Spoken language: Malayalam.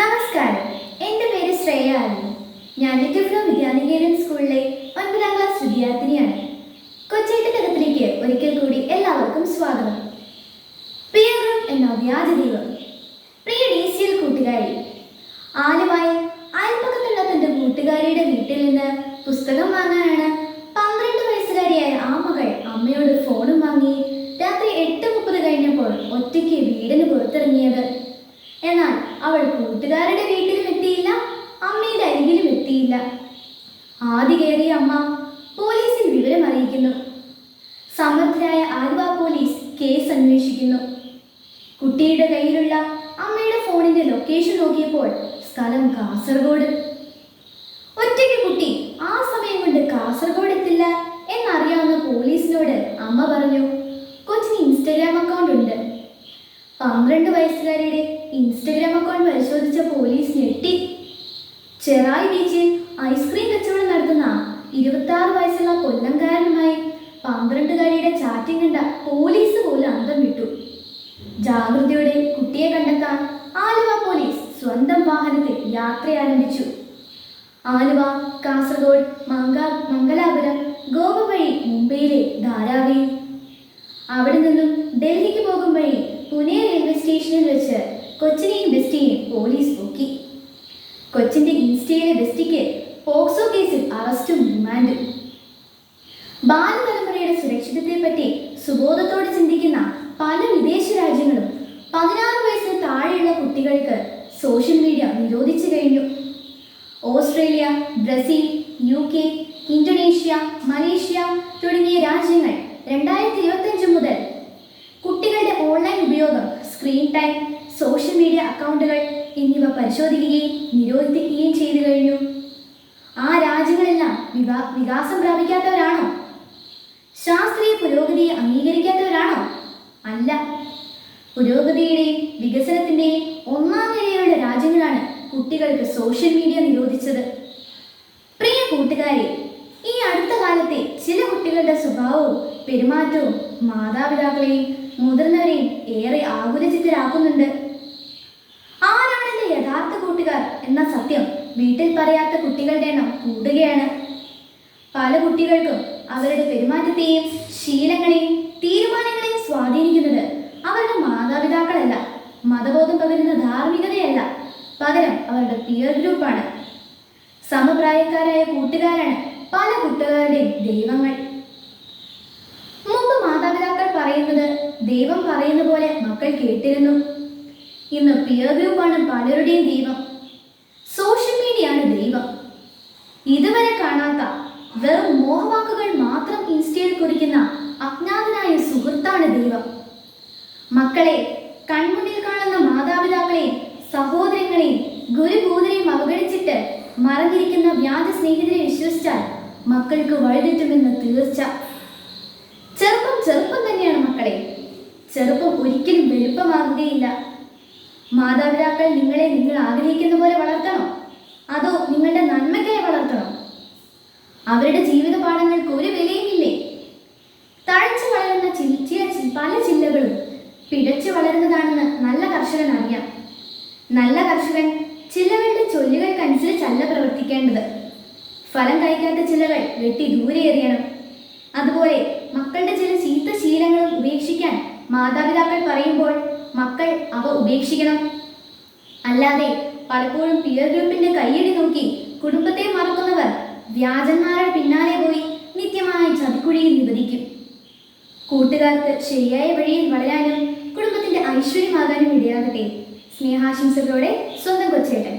നമസ്കാരം, എൻ്റെ പേര് ശ്രേയ ആയിരുന്നു. ഞാൻ ലിറ്റിൽ ഫ്ലോ വിദ്യാനികേതൻ സ്കൂളിലെ 9ാം ക്ലാസ് വിദ്യാർത്ഥിനിയാണ്. കൊച്ചേറ്റക്കരത്തിലേക്ക് ഒരിക്കൽ കൂടി എല്ലാവർക്കും സ്വാഗതം. പിയർ ഗ്രൂപ്പ് എന്ന വ്യാജദൈവം. പ്രിയ DCL കൂട്ടുകാരി, ആലുവായിൽ അയൽപക്കത്തുള്ള തൻ്റെ കൂട്ടുകാരിയുടെ വീട്ടിൽ നിന്ന് പുസ്തകം വാങ്ങാനാണ് 12 വയസ്സുകാരിയായ ആ മകൾ അമ്മയോട് ഫോണും വാങ്ങി രാത്രി 8:30 കഴിഞ്ഞപ്പോൾ ഒറ്റയ്ക്ക് വീടിന് പുറത്തിറങ്ങിയത്. എന്നാൽ അവൾ കൂട്ടുകാരുടെ വീട്ടിലും എത്തിയില്ല, അമ്മയുടെ അരികിലും എത്തിയില്ല. ആദ്യ കയറിയ അമ്മ പോലീസിൽ വിവരം അറിയിക്കുന്നു. സമർത്ഥരായ ആലുവ പോലീസ് കേസ് അന്വേഷിക്കുന്നു. കുട്ടിയുടെ കയ്യിലുള്ള അമ്മയുടെ ഫോണിന്റെ ലൊക്കേഷൻ നോക്കിയപ്പോൾ സ്ഥലം കാസർഗോഡ്. ഒറ്റയ്ക്ക് കുട്ടി ആ സമയം കൊണ്ട് കാസർഗോഡ് എത്തില്ല എന്നറിയാവുന്ന പോലീസിനോട് അമ്മ പറഞ്ഞു, കൊച്ചിന് ഇൻസ്റ്റഗ്രാം അക്കൗണ്ട് ഉണ്ട്. 12 വയസ്സുകാരിയുടെ ഇൻസ്റ്റഗ്രാം അക്കൗണ്ട് പരിശോധിച്ച പോലീസ് ഞെട്ടി. ചെറായി ബീച്ചിൽ ഐസ്ക്രീം കച്ചവടം നടത്തുന്ന 26 വയസ്സുള്ള കൊല്ലംകാരനുമായി 12കാരിയുടെ ചാറ്റിംഗ് കണ്ട പോലീസ് പോലും അന്തം വിട്ടു. ജാഗ്രതയോടെ കുട്ടിയെ കണ്ടെത്താൻ ആലുവ പോലീസ് സ്വന്തം വാഹനത്തിൽ യാത്ര ആരംഭിച്ചു. ആലുവ, കാസർഗോഡ്, മംഗലാപുരം, ഗോവ വഴി മുംബൈയിലെ ധാരാവിയിൽ, അവിടെ നിന്നും ഡൽഹിക്ക് പോകും വഴി പുനെ റെയിൽവേ സ്റ്റേഷനിൽ വെച്ച് കൊച്ചിനെയും ബെസ്റ്റിയെയും പോലീസ് പൊക്കി. കൊച്ചിന്റെ ഇൻസ്റ്റയിലെ ബെസ്റ്റിക്ക് പോക്സോ കേസിൽ അറസ്റ്റും റിമാൻഡും. ബാലതലമുറയുടെ സുരക്ഷിതത്വത്തെപ്പറ്റി സുബോധത്തോടെ ചിന്തിക്കുന്ന പല വിദേശ രാജ്യങ്ങളും 16 വയസ്സിന് താഴെയുള്ള കുട്ടികൾക്ക് സോഷ്യൽ മീഡിയ നിരോധിച്ചു കഴിഞ്ഞു. Australia, Brazil, UK, Indonesia, Malaysia തുടങ്ങിയ രാജ്യങ്ങൾ 2025 മുതൽ കുട്ടികളുടെ ഓൺലൈൻ ഉപയോഗം, സ്ക്രീൻ ടൈം, സോഷ്യൽ മീഡിയ അക്കൗണ്ടുകൾ എന്നിവ പരിശോധിക്കുകയും നിരോധിക്കുകയും ചെയ്തു കഴിഞ്ഞു. ആ രാജ്യങ്ങളെല്ലാം വികാസം പ്രാപിക്കാത്തവരാണോ? ശാസ്ത്രീയ പുരോഗതിയെ അംഗീകരിക്കാത്തവരാണോ? അല്ല. പുരോഗതിയുടെയും വികസനത്തിൻ്റെയും ഒന്നാം നിലയിലുള്ള രാജ്യങ്ങളാണ് കുട്ടികൾക്ക് സോഷ്യൽ മീഡിയ നിരോധിച്ചത്. പ്രിയ കൂട്ടുകാരെ, ഈ അടുത്ത കാലത്തെ ചില കുട്ടികളുടെ സ്വഭാവവും പെരുമാറ്റവും മാതാപിതാക്കളെയും മുതിർന്നവരെയും ഏറെ ആകുലചിത്തരാക്കുന്നുണ്ട്. ആരാണ് എൻ്റെ യഥാർത്ഥ കൂട്ടുകാർ എന്ന സത്യം വീട്ടിൽ പറയാത്ത കുട്ടികളുടെ എണ്ണം കൂടുകയാണ്. പല കുട്ടികൾക്കും അവരുടെ പെരുമാറ്റത്തെയും ശീലങ്ങളെയും തീരുമാനങ്ങളെയും സ്വാധീനിക്കുന്നത് അവരുടെ മാതാപിതാക്കളല്ല, മതബോധം പകരുന്ന ധാർമ്മികതയല്ല, പകരം അവരുടെ പിയർ ഗ്രൂപ്പാണ്. സമപ്രായക്കാരായ കൂട്ടുകാരാണ് പല കുട്ടികളുടെയും ദൈവങ്ങൾ. മുമ്പ് മാതാപിതാക്കൾ പറയുന്നത് ദൈവം പറയുന്ന പോലെ മക്കൾ കേട്ടിരുന്നു. ഇന്ന് പിയർ ഗ്രൂപ്പാണ് പലരുടെയും ദൈവം. സോഷ്യൽ മീഡിയയാണ് ദൈവം. ഇതുവരെ കാണാത്ത വെറും മോഹവാക്കുകൾ മാത്രം ഇൻസ്റ്റയിൽ കുറിക്കുന്ന അജ്ഞാതനായ സുഹൃത്താണ് ദൈവം. മക്കളെ, കൺമുന്നിൽ കാണുന്ന മാതാപിതാക്കളെയും സഹോദരങ്ങളെയും ഗുരുഭൂതരെയും അവഗണിച്ചിട്ട് മറഞ്ഞിരിക്കുന്ന വ്യാജ സ്നേഹിതരെ വിശ്വസിച്ചാൽ മക്കൾക്ക് വഴിതെറ്റുമെന്ന് തീർച്ച. ചെറുപ്പം തന്നെയാണ് മക്കളെ. ചെറുപ്പം ഒരിക്കലും വലുപ്പമാകുകയില്ല. മാതാപിതാക്കൾ നിങ്ങളെ നിങ്ങൾ ആഗ്രഹിക്കുന്ന പോലെ വളർത്തണോ, അതോ നിങ്ങളുടെ നന്മയ്ക്കായി വളർത്തണോ? അവരുടെ ജീവിത പാഠങ്ങൾക്ക് ഒരു വിലയുമില്ലേ? തഴച്ചു വളരുന്ന പല ചില്ലകളും പിഴച്ചു വളരുന്നതാണെന്ന് നല്ല കർഷകൻ അറിയാം. നല്ല കർഷകൻ ചിലകളുടെ ചൊല്ലുകൾക്കനുസരിച്ചല്ല പ്രവർത്തിക്കേണ്ടത്. ഫലം കഴിക്കാത്ത ചിലകൾ വെട്ടി ദൂരെ എറിയണം. അതുപോലെ മക്കളുടെ ചില ചീത്ത ശീലങ്ങളും ഉപേക്ഷിക്കാൻ മാതാപിതാക്കൾ പറയുമ്പോൾ മക്കൾ അവ ഉപേക്ഷിക്കണം. അല്ലാതെ പലപ്പോഴും പിയർ ഗ്രൂപ്പിന്റെ കയ്യടി നോക്കി കുടുംബത്തെ മറക്കുന്നവർ വ്യാജന്മാരുടെ പിന്നാലെ പോയി നിത്യമായി ചതിക്കുഴിയിൽ നിവദിക്കും. കൂട്ടുകാർക്ക് ശരിയായ വഴിയിൽ വളരാനും കുടുംബത്തിന്റെ ഐശ്വര്യമാകാനും ഇടയാകട്ടെ. സ്നേഹാശംസകളോടെ, സ്വന്തം കൊച്ചേട്ടൻ.